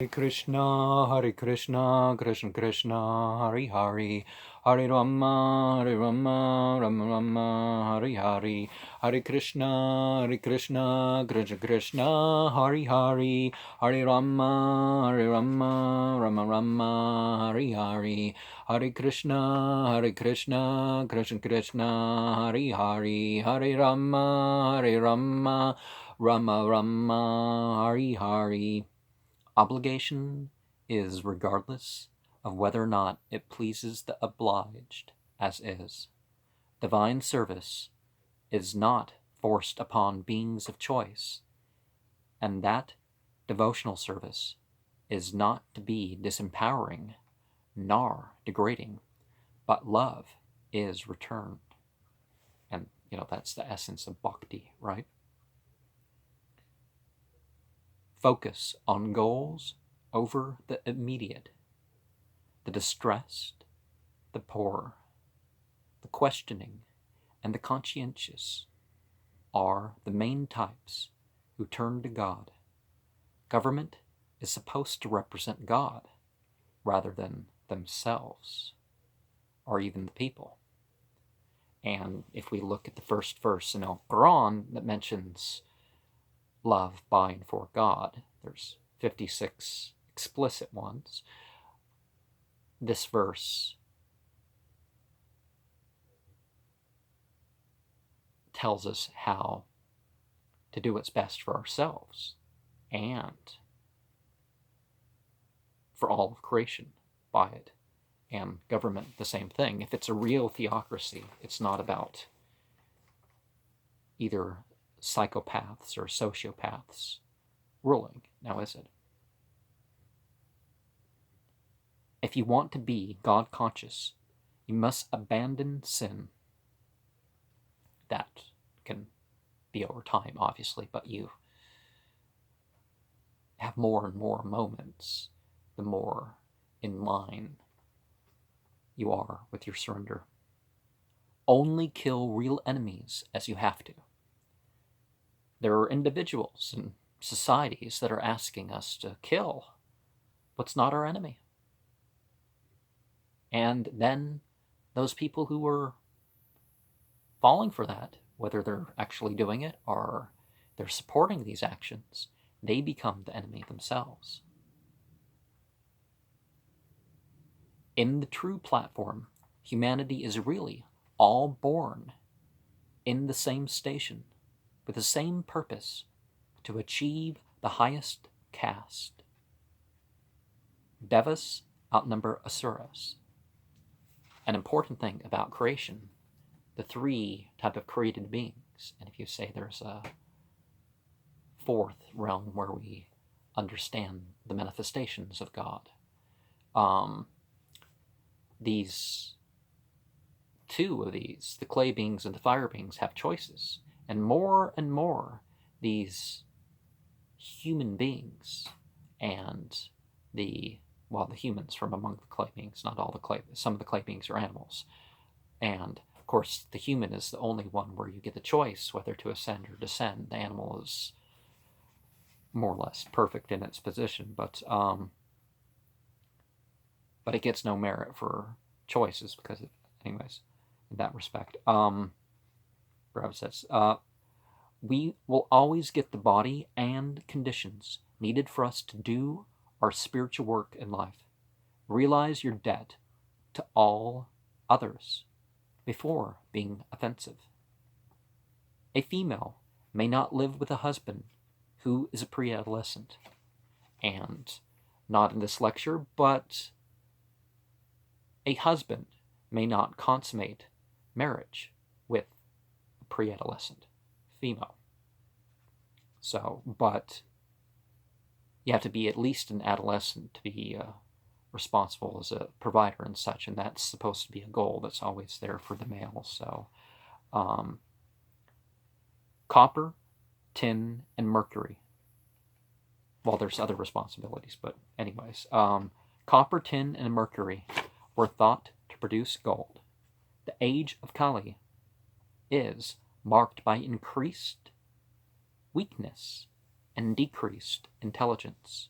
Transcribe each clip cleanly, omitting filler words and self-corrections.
Hare Krishna, Krishna Krishna, Hare Hare, Hare Rama, Rama Rama, Hare Hare, Hare Krishna, Krishna Krishna, Hare Hare, Hare Rama, Rama Rama, Hare Hare, Hare Krishna, Krishna Krishna, Hare Hare, Hare Rama, Rama, Hare Hare. Obligation is regardless of whether or not it pleases the obliged, as is. Divine service is not forced upon beings of choice, and that devotional service is not to be disempowering nor degrading, but love is returned. And, that's the essence of bhakti, right? Focus on goals over the immediate. The distressed, the poor, the questioning, and the conscientious are the main types who turn to God. Government is supposed to represent God rather than themselves or even the people. And if we look at the first verse in Al Quran that mentions love by and for God, there's 56 explicit ones. This verse tells us how to do what's best for ourselves and for all of creation by it. And government, the same thing. If it's a real theocracy, it's not about either psychopaths or sociopaths ruling, now is it? If you want to be God conscious, you must abandon sin. That can be over time, obviously, but you have more and more moments the more in line you are with your surrender. Only kill real enemies as you have to. There are individuals and societies that are asking us to kill what's not our enemy. And then those people who are falling for that, whether they're actually doing it or they're supporting these actions, they become the enemy themselves. In the true platform, humanity is really all born in the same station, with the same purpose, to achieve the highest caste. Devas outnumber asuras. An important thing about creation, the three type of created beings, and if you say there's a fourth realm where we understand the manifestations of God, these two of these, the clay beings and the fire beings, have choices. And more these human beings and the humans from among the clay beings, not all the clay, some of the clay beings are animals. And of course, the human is the only one where you get the choice whether to ascend or descend. The animal is more or less perfect in its position, but it gets no merit for choices because, anyways, in that respect. Prabhupada says, we will always get the body and conditions needed for us to do our spiritual work in life. Realize your debt to all others before being offensive. A female may not live with a husband who is a pre-adolescent. And not in this lecture, but a husband may not consummate marriage with a pre-adolescent female. So, but you have to be at least an adolescent to be responsible as a provider and such, and that's supposed to be a goal that's always there for the male. So, copper, tin, and mercury. Well, there's other responsibilities, but anyways, copper, tin, and mercury were thought to produce gold. The age of Kali is marked by increased weakness and decreased intelligence.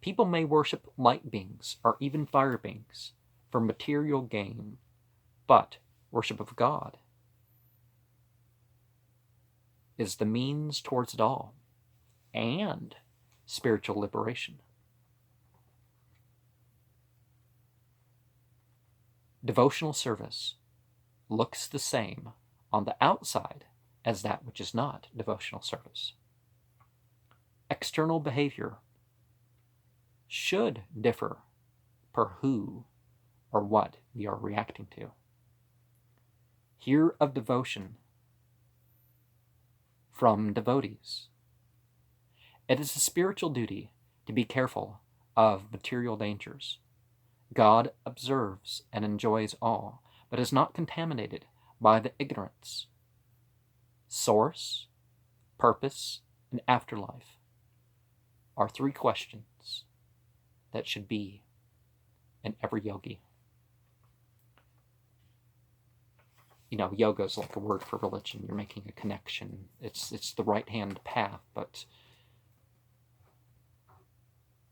People may worship light beings or even fire beings for material gain, but worship of God is the means towards it all and spiritual liberation. Devotional service looks the same on the outside as that which is not devotional service. External behavior should differ per who or what we are reacting to. Hear of devotion from devotees. It is a spiritual duty to be careful of material dangers. God observes and enjoys all, but is not contaminated by the ignorance. Source, purpose, and afterlife are three questions that should be in every yogi. You know, yoga is like a word for religion. You're making a connection. It's the right-hand path, but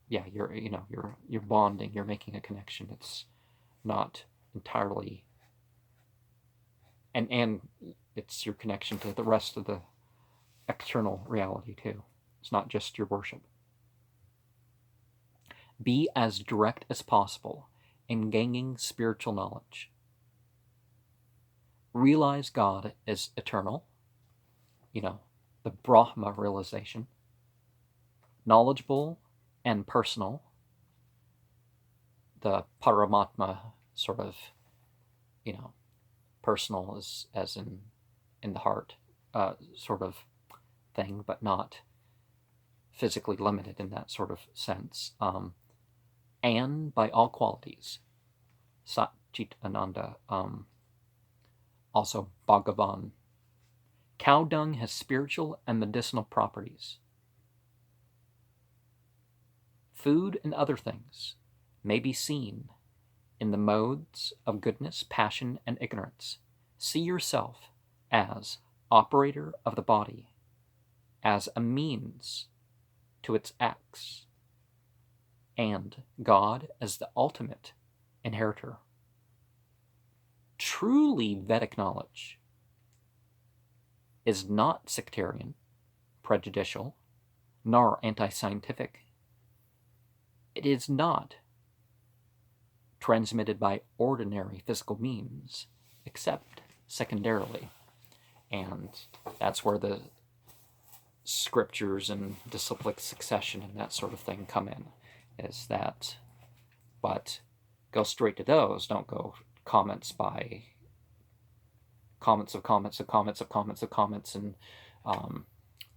yeah, you're bonding. You're making a connection. It's not entirely, and it's your connection to the rest of the external reality too. It's not just your worship. Be as direct as possible in gaining spiritual knowledge. Realize God is eternal, the Brahma realization, knowledgeable and personal, the Paramatma sort of, personal as in the heart sort of thing, but not physically limited in that sort of sense. And by all qualities, Sat Chit Ananda, also Bhagavan. Cow dung has spiritual and medicinal properties. Food and other things may be seen in the modes of goodness, passion, and ignorance. See yourself as operator of the body, as a means to its acts, and God as the ultimate inheritor. Truly Vedic knowledge is not sectarian, prejudicial, nor anti-scientific. It is not transmitted by ordinary physical means, except secondarily. And that's where the scriptures and disciplic succession and that sort of thing come in, is that, but go straight to those, don't go comments by comments of comments of comments of comments of comments, and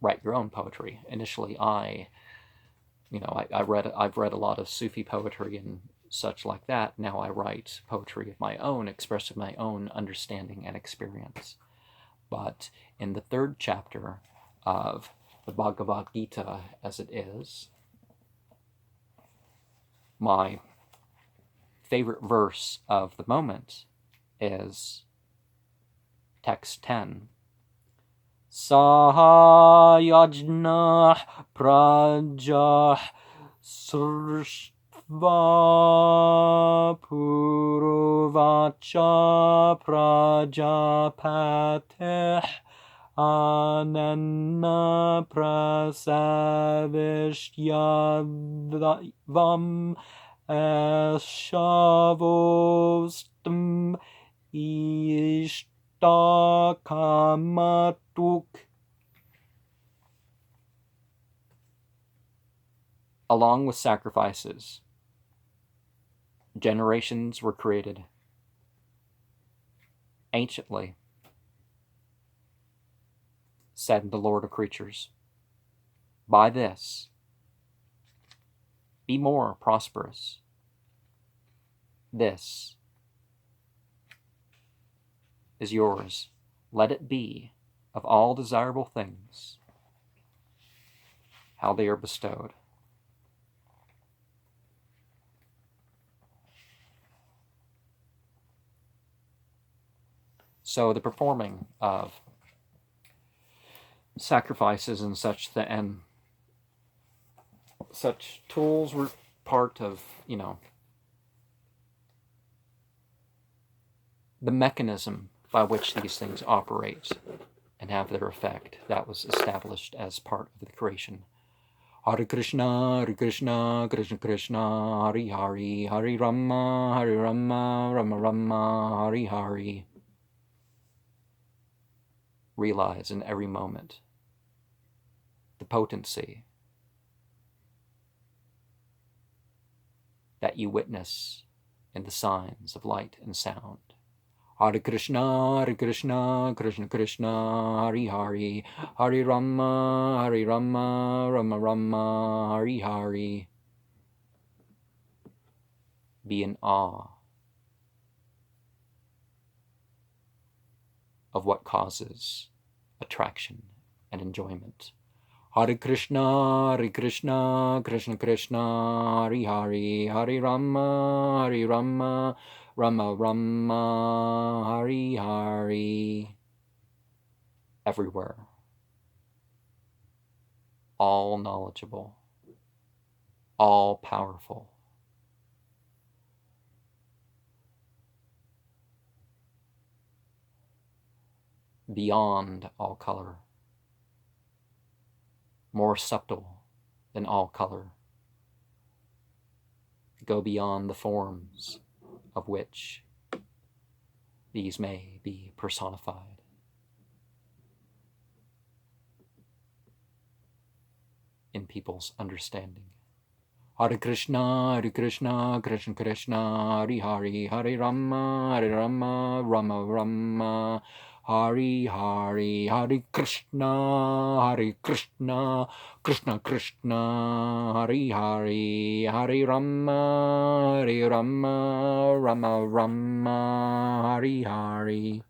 write your own poetry. Initially, I've read a lot of Sufi poetry and such like that. Now I write poetry of my own, expressing my own understanding and experience. But in the third chapter of the Bhagavad Gita, as it is, my favorite verse of the moment is text 10. Sahayajna praja srštva puruvacha prajapateh ananna prasavishyavam eshavostam ishtakamaduk. Along with sacrifices, generations were created. Anciently, said the Lord of creatures, by this, be more prosperous. This is yours. Let it be of all desirable things, how they are bestowed. So the performing of sacrifices and such, and such tools were part of, the mechanism by which these things operate and have their effect. That was established as part of the creation. Hare Krishna, Krishna Krishna, Hare Hare, Hare Rama, Rama Rama, Hare Hare. Realize in every moment the potency that you witness in the signs of light and sound. Hare Krishna, Krishna Krishna, Hare Hare, Hare Rama, Rama Rama, Hare Hare. Be in awe of what causes attraction and enjoyment. Hare Krishna, Krishna Krishna, Hare Hare, Hare Rama, Rama Rama, Hare Hare. Everywhere, all knowledgeable, all powerful, beyond all color, more subtle than all color, go beyond the forms of which these may be personified. In people's understanding. Hare Krishna, Krishna Krishna, Hare Hare, Hare Rama, Rama Rama, Hare Hare, Hare Krishna, Krishna Krishna, Hare Hare, Hare Rama, Rama Rama, Hare Hare.